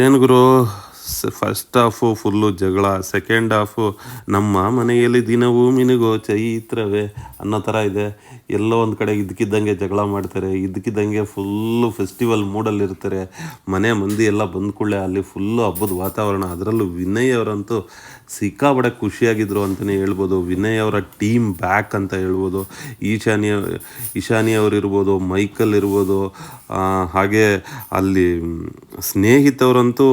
ಏನು ಗುರು, first half full ಜಗಳ, second half ನಮ್ಮ ಮನೆಯಲ್ಲಿ ದಿನವೂ ಮಿನುಗೋ ಚೈತ್ರವೇ ಅನ್ನೋ ಥರ ಇದೆ. ಎಲ್ಲೋ ಒಂದು ಕಡೆ ಇದ್ದಕ್ಕಿದ್ದಂಗೆ ಜಗಳ ಮಾಡ್ತಾರೆ, ಇದ್ದಕ್ಕಿದ್ದಂಗೆ ಫುಲ್ಲು ಫೆಸ್ಟಿವಲ್ ಮೂಡಲ್ಲಿರ್ತಾರೆ. ಮನೆ ಮಂದಿ ಎಲ್ಲ ಬಂದ ಕೂಡಲೇ ಅಲ್ಲಿ ಫುಲ್ಲು ಹಬ್ಬದ ವಾತಾವರಣ. ಅದರಲ್ಲೂ ವಿನಯ್ ಅವರಂತೂ ಸಿಕ್ಕಾಬಡೆ ಖುಷಿಯಾಗಿದ್ದರು ಅಂತಲೇ ಹೇಳ್ಬೋದು. ವಿನಯ್ ಅವರ ಟೀಮ್ ಬ್ಯಾಕ್ ಅಂತ ಹೇಳ್ಬೋದು. ಇಶಾನಿ ಅವರಿರ್ಬೋದು, ಮೈಕಲ್ ಇರ್ಬೋದು, ಹಾಗೆ ಅಲ್ಲಿ ಸ್ನೇಹಿತವರಂತೂ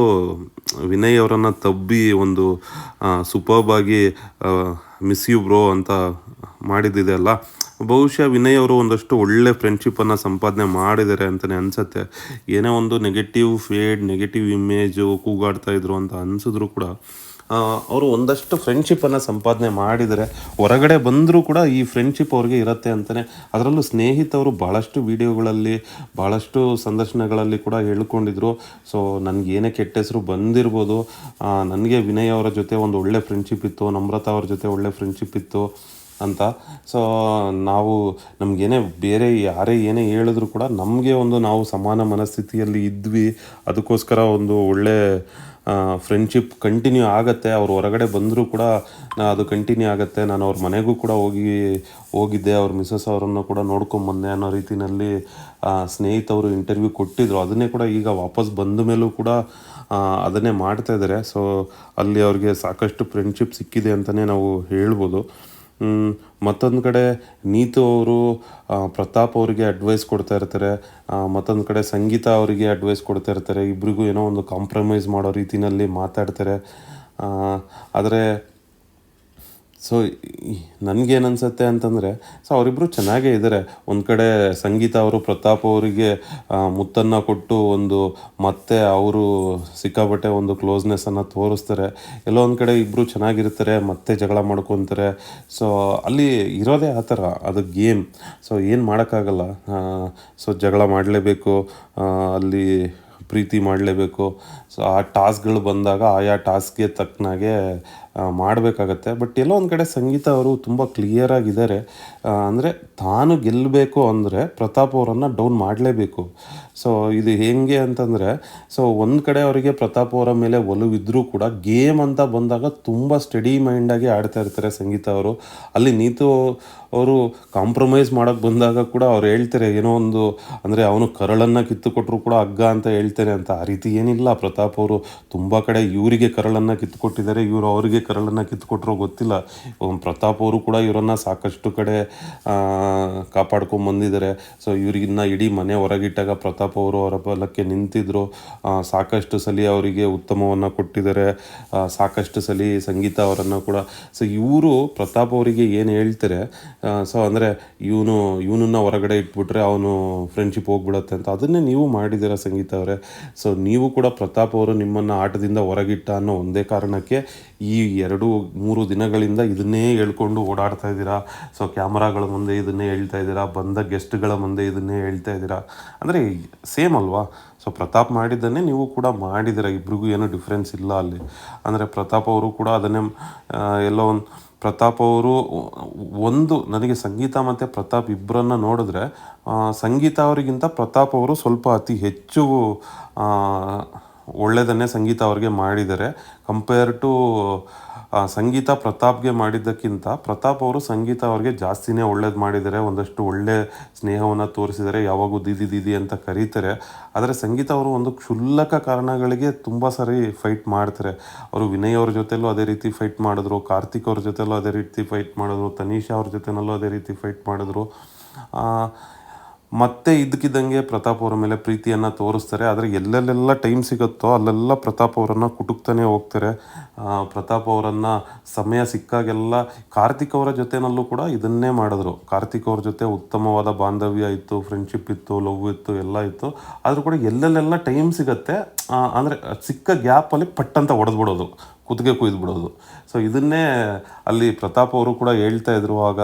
ವಿನಯ್ ಅವರನ್ನು ತಬ್ಬಿ ಒಂದು ಸೂಪರ್ಬಾಗಿ ಮಿಸ್ ಯು ಬ್ರೋ ಅಂತ ಮಾಡಿದ್ದಿದೆ ಅಲ್ಲ. ಬಹುಶಃ ವಿನಯ್ ಅವರು ಒಂದಷ್ಟು ಒಳ್ಳೆ ಫ್ರೆಂಡ್ಶಿಪ್ಪನ್ನು ಸಂಪಾದನೆ ಮಾಡಿದ್ದಾರೆ ಅಂತಲೇ ಅನಿಸುತ್ತೆ. ಏನೇ ಒಂದು ನೆಗೆಟಿವ್ ಇಮೇಜು ಕೂಗಾಡ್ತಾಯಿದ್ರು ಅಂತ ಅನಿಸಿದ್ರು ಕೂಡ ಅವರು ಒಂದಷ್ಟು ಫ್ರೆಂಡ್ಶಿಪ್ಪನ್ನು ಸಂಪಾದನೆ ಮಾಡಿದರೆ ಹೊರಗಡೆ ಬಂದರೂ ಕೂಡ ಈ ಫ್ರೆಂಡ್ಶಿಪ್ ಅವ್ರಿಗೆ ಇರುತ್ತೆ ಅಂತಲೇ. ಅದರಲ್ಲೂ ಸ್ನೇಹಿತವರು ಭಾಳಷ್ಟು ವೀಡಿಯೋಗಳಲ್ಲಿ, ಭಾಳಷ್ಟು ಸಂದರ್ಶನಗಳಲ್ಲಿ ಕೂಡ ಹೇಳ್ಕೊಂಡಿದ್ರು. ಸೊ ನನಗೇನೇ ಕೆಟ್ಟ ಹೆಸರು ಬಂದಿರ್ಬೋದು, ನನಗೆ ವಿನಯ್ ಅವರ ಜೊತೆ ಒಂದು ಒಳ್ಳೆ ಫ್ರೆಂಡ್ಶಿಪ್ ಇತ್ತು, ನಮ್ರತಾ ಅವ್ರ ಜೊತೆ ಒಳ್ಳೆ ಫ್ರೆಂಡ್ಶಿಪ್ ಇತ್ತು ಅಂತ. ಸೊ ನಮಗೇನೇ ಬೇರೆ ಯಾರೇ ಏನೇ ಹೇಳಿದ್ರು ಕೂಡ ನಾವು ಸಮಾನ ಮನಸ್ಥಿತಿಯಲ್ಲಿ ಇದ್ವಿ. ಅದಕ್ಕೋಸ್ಕರ ಒಂದು ಒಳ್ಳೆ ಫ್ರೆಂಡ್ಶಿಪ್ ಕಂಟಿನ್ಯೂ ಆಗುತ್ತೆ. ಅವ್ರು ಹೊರಗಡೆ ಬಂದರೂ ಕೂಡ ಅದು ಕಂಟಿನ್ಯೂ ಆಗುತ್ತೆ. ನಾನು ಅವ್ರ ಮನೆಗೂ ಕೂಡ ಹೋಗಿದ್ದೆ, ಅವ್ರ ಮಿಸಸ್ ಅವರನ್ನು ಕೂಡ ನೋಡ್ಕೊಂಬಂದೆ ಅನ್ನೋ ರೀತಿಯಲ್ಲಿ ಸ್ನೇಹಿತವರು ಇಂಟರ್ವ್ಯೂ ಕೊಟ್ಟಿದ್ದರು. ಅದನ್ನೇ ಕೂಡ ಈಗ ವಾಪಸ್ ಬಂದ ಮೇಲೂ ಕೂಡ ಅದನ್ನೇ ಮಾಡ್ತಾಯಿದ್ದಾರೆ. ಸೊ ಅಲ್ಲಿ ಅವ್ರಿಗೆ ಸಾಕಷ್ಟು ಫ್ರೆಂಡ್ಶಿಪ್ ಸಿಕ್ಕಿದೆ ಅಂತಲೇ ನಾವು ಹೇಳ್ಬೋದು. ಮತ್ತೊಂದು ಕಡೆ ನೀತು ಅವರು ಪ್ರತಾಪ್ ಅವರಿಗೆ ಅಡ್ವೈಸ್ ಕೊಡ್ತಾ ಇರ್ತಾರೆ, ಮತ್ತೊಂದು ಕಡೆ ಸಂಗೀತ ಅವರಿಗೆ ಅಡ್ವೈಸ್ ಕೊಡ್ತಾ ಇರ್ತಾರೆ. ಇಬ್ರಿಗೂ ಏನೋ ಒಂದು ಕಾಂಪ್ರಮೈಸ್ ಮಾಡೋ ರೀತಿಯಲ್ಲಿ ಮಾತಾಡ್ತಾರೆ. ಆದರೆ ಸೊ ನನಗೇನು ಅನಿಸುತ್ತೆ ಅಂತಂದರೆ, ಸೊ ಅವರಿಬ್ಬರು ಚೆನ್ನಾಗೇ ಇದ್ದಾರೆ. ಒಂದು ಕಡೆ ಸಂಗೀತ ಅವರು ಪ್ರತಾಪ್ ಅವರಿಗೆ ಮುತ್ತನ್ನು ಕೊಟ್ಟು ಮತ್ತೆ ಅವರು ಸಿಕ್ಕಾಪಟ್ಟೆ ಒಂದು ಕ್ಲೋಸ್ನೆಸ್ಸನ್ನು ತೋರಿಸ್ತಾರೆ. ಎಲ್ಲೋ ಒಂದು ಕಡೆ ಇಬ್ಬರು ಚೆನ್ನಾಗಿರ್ತಾರೆ, ಮತ್ತೆ ಜಗಳ ಮಾಡ್ಕೊತಾರೆ. ಸೊ ಅಲ್ಲಿ ಇರೋದೇ ಆ ಥರ, ಅದು ಗೇಮ್. ಸೊ ಏನು ಮಾಡೋಕ್ಕಾಗಲ್ಲ. ಸೊ ಜಗಳ ಮಾಡಲೇಬೇಕು, ಅಲ್ಲಿ ಪ್ರೀತಿ ಮಾಡಲೇಬೇಕು. ಸೊ ಆ ಟಾಸ್ಕ್ಗಳು ಬಂದಾಗ ಆಯಾ ಟಾಸ್ಕ್ಗೆ ತಕ್ಕನಾಗೆ ಮಾಡಬೇಕಾಗತ್ತೆ. ಬಟ್ ಎಲ್ಲೋ ಒಂದು ಕಡೆ ಸಂಗೀತ ಅವರು ತುಂಬ ಕ್ಲಿಯರಾಗಿದ್ದಾರೆ. ಅಂದರೆ ತಾನು ಗೆಲ್ಲಬೇಕು ಅಂದರೆ ಪ್ರತಾಪ್ ಅವರನ್ನು ಡೌನ್ ಮಾಡಲೇಬೇಕು. ಸೊ ಇದು ಹೇಗೆ ಅಂತಂದರೆ, ಸೊ ಒಂದು ಕಡೆ ಅವರಿಗೆ ಪ್ರತಾಪ್ ಅವರ ಮೇಲೆ ಒಲವಿದ್ದರೂ ಕೂಡ ಗೇಮ್ ಅಂತ ಬಂದಾಗ ತುಂಬ ಸ್ಟಡಿ ಮೈಂಡಾಗಿ ಆಡ್ತಾ ಇರ್ತಾರೆ ಸಂಗೀತ ಅವರು. ಅಲ್ಲಿ ನೀತು ಅವರು ಕಾಂಪ್ರಮೈಸ್ ಮಾಡೋಕ್ಕೆ ಬಂದಾಗ ಕೂಡ ಅವ್ರು ಹೇಳ್ತಾರೆ ಏನೋ ಒಂದು, ಅಂದರೆ ಅವನು ಕರಳನ್ನು ಕಿತ್ತುಕೊಟ್ರು ಕೂಡ ಹಗ್ಗ ಅಂತ ಹೇಳ್ತಾರೆ ಅಂತ. ಆ ರೀತಿ ಏನಿಲ್ಲ. ಪ್ರತಾಪ್ ಅವರು ತುಂಬ ಕಡೆ ಇವರಿಗೆ ಕರಳನ್ನು ಕಿತ್ತುಕೊಟ್ಟಿದ್ದಾರೆ, ಇವರು ಅವರಿಗೆ ಕರಳನ್ನು ಕಿತ್ತುಕೊಟ್ರೋ ಗೊತ್ತಿಲ್ಲ. ಪ್ರತಾಪ್ ಅವರು ಕೂಡ ಇವರನ್ನು ಸಾಕಷ್ಟು ಕಡೆ ಕಾಪಾಡ್ಕೊಂಬಂದಿದ್ದಾರೆ. ಸೊ ಇವ್ರಿಗಿನ್ನ ಇಡೀ ಮನೆ ಹೊರಗಿಟ್ಟಾಗ ಪ್ರತಾಪ್ ಅವರು ಅವರ ಬಲಕ್ಕೆ ನಿಂತಿದ್ದರು. ಸಾಕಷ್ಟು ಸಲ ಅವರಿಗೆ ಉತ್ತಮವನ್ನು ಕೊಟ್ಟಿದ್ದಾರೆ, ಸಾಕಷ್ಟು ಸಲ ಸಂಗೀತ ಅವರನ್ನು ಕೂಡ. ಸೊ ಇವರು ಪ್ರತಾಪ್ ಅವರಿಗೆ ಏನು ಹೇಳ್ತಾರೆ, ಸೊ ಅಂದರೆ ಇವನನ್ನು ಹೊರಗಡೆ ಇಟ್ಬಿಟ್ರೆ ಅವನು ಫ್ರೆಂಡ್ಶಿಪ್ ಹೋಗ್ಬಿಡುತ್ತೆ ಅಂತ. ಅದನ್ನೇ ನೀವು ಮಾಡಿದ್ದೀರಾ ಸಂಗೀತ ಅವರೇ. ಸೊ ನೀವು ಕೂಡ ಪ್ರತಾಪ್ ಅವರು ನಿಮ್ಮನ್ನು ಆಟದಿಂದ ಹೊರಗಿಟ್ಟ ಅನ್ನೋ ಒಂದೇ ಕಾರಣಕ್ಕೆ ಈ 2-3 ದಿನಗಳಿಂದ ಇದನ್ನೇ ಹೇಳ್ಕೊಂಡು ಓಡಾಡ್ತಾ ಇದ್ದೀರಾ. ಸೊ ಕ್ಯಾಮ್ರಾಗಳ ಮುಂದೆ ಇದನ್ನೇ ಹೇಳ್ತಾ ಇದ್ದೀರಾ, ಬಂದ ಗೆಸ್ಟ್ಗಳ ಮುಂದೆ ಇದನ್ನೇ ಹೇಳ್ತಾ ಇದ್ದೀರಾ. ಅಂದರೆ ಸೇಮ್ ಅಲ್ವಾ. ಸೊ ಪ್ರತಾಪ್ ಮಾಡಿದ್ದನ್ನೇ ನೀವು ಕೂಡ ಮಾಡಿದ್ದೀರಾ. ಇಬ್ರಿಗೂ ಏನೂ ಡಿಫ್ರೆನ್ಸ್ ಇಲ್ಲ ಅಲ್ಲಿ. ಅಂದರೆ ಪ್ರತಾಪ್ ಅವರು ಕೂಡ ಅದನ್ನೇ ಎಲ್ಲೋ ಒಂದು, ಪ್ರತಾಪ್ ಅವರು ನನಗೆ ಸಂಗೀತ ಮತ್ತು ಪ್ರತಾಪ್ ಇಬ್ಬರನ್ನು ನೋಡಿದ್ರೆ ಸಂಗೀತ ಅವರಿಗಿಂತ ಪ್ರತಾಪ್ ಅವರು ಸ್ವಲ್ಪ ಅತಿ ಹೆಚ್ಚು ಒಳ್ಳೆಯದನ್ನೇ ಸಂಗೀತ ಅವ್ರಿಗೆ ಮಾಡಿದ್ದಾರೆ. ಕಂಪೇರ್ ಟು ಸಂಗೀತ ಪ್ರತಾಪ್ಗೆ ಮಾಡಿದ್ದಕ್ಕಿಂತ ಪ್ರತಾಪ್ ಅವರು ಸಂಗೀತ ಅವ್ರಿಗೆ ಜಾಸ್ತಿನೇ ಒಳ್ಳೇದು ಮಾಡಿದ್ದಾರೆ. ಒಂದಷ್ಟು ಒಳ್ಳೆ ಸ್ನೇಹವನ್ನು ತೋರಿಸಿದ್ದಾರೆ, ಯಾವಾಗೂ ದೀದಿ ಅಂತ ಕರೀತಾರೆ. ಆದರೆ ಸಂಗೀತ ಅವರು ಒಂದು ಕ್ಷುಲ್ಲಕ ಕಾರಣಗಳಿಗೆ ತುಂಬ ಸಾರಿ ಫೈಟ್ ಮಾಡ್ತಾರೆ. ಅವರು ವಿನಯ್ ಅವ್ರ ಜೊತೆಲೂ ಅದೇ ರೀತಿ ಫೈಟ್ ಮಾಡಿದ್ರು, ಕಾರ್ತಿಕ್ ಅವ್ರ ಜೊತೆಲೂ ಅದೇ ರೀತಿ ಫೈಟ್ ಮಾಡಿದ್ರು, ತನೀಷಾ ಅವ್ರ ಜೊತೆನಲ್ಲೂ ಅದೇ ರೀತಿ ಫೈಟ್ ಮಾಡಿದ್ರು. ಮತ್ತೆ ಇದ್ದಕ್ಕಿದ್ದಂಗೆ ಪ್ರತಾಪ್ ಅವರ ಮೇಲೆ ಪ್ರೀತಿಯನ್ನು ತೋರಿಸ್ತಾರೆ. ಆದರೆ ಎಲ್ಲೆಲ್ಲೆಲ್ಲ ಟೈಮ್ ಸಿಗುತ್ತೋ ಅಲ್ಲೆಲ್ಲ ಪ್ರತಾಪ್ ಅವರನ್ನು ಕುಟುಕ್ತಾನೆ ಹೋಗ್ತಾರೆ. ಪ್ರತಾಪ್ ಅವರನ್ನು ಸಮಯ ಸಿಕ್ಕಾಗೆಲ್ಲ ಕಾರ್ತಿಕ್ ಅವರ ಜೊತೆನಲ್ಲೂ ಕೂಡ ಇದನ್ನೇ ಮಾಡಿದ್ರು. ಕಾರ್ತಿಕ್ ಅವ್ರ ಜೊತೆ ಉತ್ತಮವಾದ ಬಾಂಧವ್ಯ ಇತ್ತು, ಫ್ರೆಂಡ್ಶಿಪ್ ಇತ್ತು, ಲವ್ ಇತ್ತು, ಎಲ್ಲ ಇತ್ತು. ಆದರೂ ಕೂಡ ಎಲ್ಲೆಲ್ಲೆಲ್ಲ ಟೈಮ್ ಸಿಗುತ್ತೆ, ಅಂದರೆ ಸಿಕ್ಕ ಗ್ಯಾಪಲ್ಲಿ ಪಟ್ಟಂತ ಹೊಡೆದ್ಬಿಡೋದು, ಕುತ್ತಿಗೆ ಕುಯ್ದುಬಿಡೋದು. ಸೊ ಇದನ್ನೇ ಅಲ್ಲಿ ಪ್ರತಾಪ್ ಅವರು ಕೂಡ ಹೇಳ್ತಾಯಿದ್ರು ಆಗ.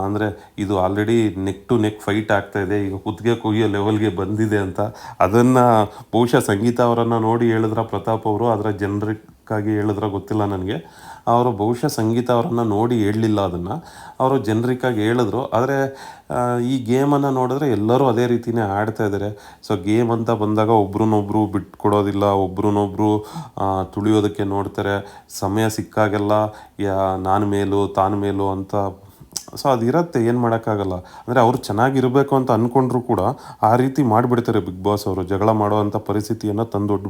ಅಂದರೆ ಇದು already neck to neck fight ಆಗ್ತಾಯಿದೆ, ಈಗ ಕುತ್ತಿಗೆ ಕೊಯ್ಯೋ ಲೆವೆಲ್ಗೆ ಬಂದಿದೆ ಅಂತ. ಅದನ್ನು ಬಹುಶಃ ಸಂಗೀತ ಅವರನ್ನು ನೋಡಿ ಹೇಳಿದ್ರ ಪ್ರತಾಪ್ ಅವರು. ಆದರೆ ಜನರಿಗೆ ಜನರಿಕ್ಕಾಗಿ ಹೇಳಿದ್ರೋ ಗೊತ್ತಿಲ್ಲ ನನಗೆ. ಅವರು ಬಹುಶಃ ಸಂಗೀತ ಅವರನ್ನು ನೋಡಿ ಹೇಳಲಿಲ್ಲ ಅದನ್ನು, ಅವರು ಜನರಿಕ್ಕಾಗಿ ಹೇಳಿದ್ರು. ಆದರೆ ಈ ಗೇಮನ್ನು ನೋಡಿದ್ರೆ ಎಲ್ಲರೂ ಅದೇ ರೀತಿಯೇ ಆಡ್ತಾ ಇದ್ದಾರೆ. ಸೊ ಗೇಮ್ ಅಂತ ಬಂದಾಗ ಒಬ್ರನ್ನೊಬ್ರು ಬಿಟ್ಕೊಡೋದಿಲ್ಲ, ಒಬ್ರನ್ನೊಬ್ರು ತುಳಿಯೋದಕ್ಕೆ ನೋಡ್ತಾರೆ. ಸಮಯ ಸಿಕ್ಕಾಗೆಲ್ಲ ನಾನು ಮೇಲು ತಾನು ಮೇಲು ಅಂತ. ಸೊ ಅದಿರತ್ತೆ, ಏನು ಮಾಡೋಕ್ಕಾಗಲ್ಲ. ಅಂದರೆ ಅವ್ರು ಚೆನ್ನಾಗಿರಬೇಕು ಅಂತ ಅಂದ್ಕೊಂಡ್ರು ಕೂಡ ಆ ರೀತಿ ಮಾಡಿಬಿಡ್ತಾರೆ ಬಿಗ್ ಬಾಸ್ ಅವರು. ಜಗಳ ಮಾಡೋ ಅಂಥ ಪರಿಸ್ಥಿತಿಯನ್ನು ತಂದೊಡ್ಬಿಡ್ತಾರೆ.